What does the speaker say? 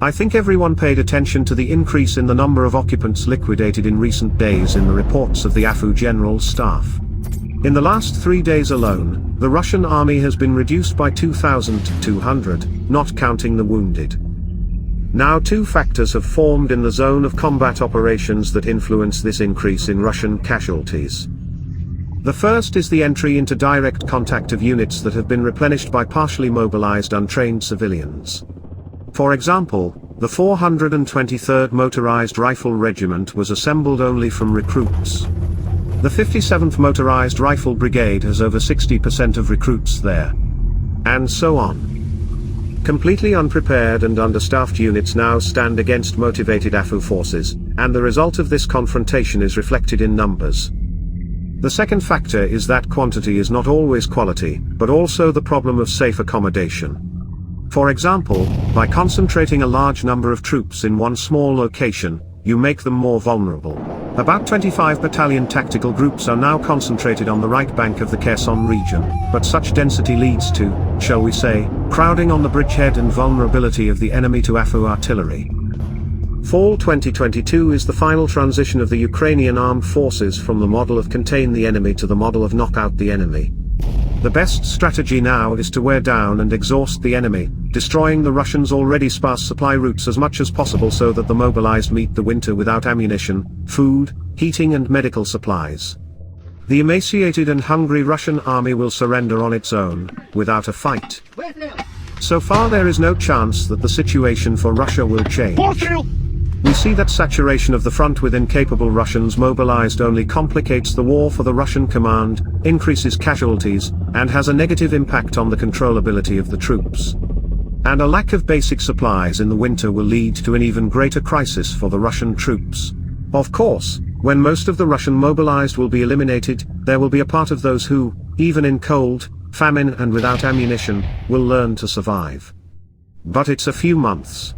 I think everyone paid attention to the increase in the number of occupants liquidated in recent days in the reports of the AFU General Staff. In the last 3 days alone, the Russian army has been reduced by 2,200, not counting the wounded. Now two factors have formed in the zone of combat operations that influence this increase in Russian casualties. The first is the entry into direct contact of units that have been replenished by partially mobilized untrained civilians. For example, the 423rd Motorized Rifle Regiment was assembled only from recruits. The 57th Motorized Rifle Brigade has over 60% of recruits there. And so on. Completely unprepared and understaffed units now stand against motivated AFU forces, and the result of this confrontation is reflected in numbers. The second factor is that quantity is not always quality, but also the problem of safe accommodation. For example, by concentrating a large number of troops in one small location, you make them more vulnerable. About 25 battalion tactical groups are now concentrated on the right bank of the Kherson region, but such density leads to, shall we say, crowding on the bridgehead and vulnerability of the enemy to AFU artillery. Fall 2022 is the final transition of the Ukrainian armed forces from the model of contain the enemy to the model of knock out the enemy. The best strategy now is to wear down and exhaust the enemy, destroying the Russians' already sparse supply routes as much as possible so that the mobilized meet the winter without ammunition, food, heating and medical supplies. The emaciated and hungry Russian army will surrender on its own, without a fight. So far there is no chance that the situation for Russia will change. We see that saturation of the front with incapable Russians mobilized only complicates the war for the Russian command, increases casualties, and has a negative impact on the controllability of the troops. And a lack of basic supplies in the winter will lead to an even greater crisis for the Russian troops. Of course, when most of the Russian mobilized will be eliminated, there will be a part of those who, even in cold, famine and without ammunition, will learn to survive. But it's a few months.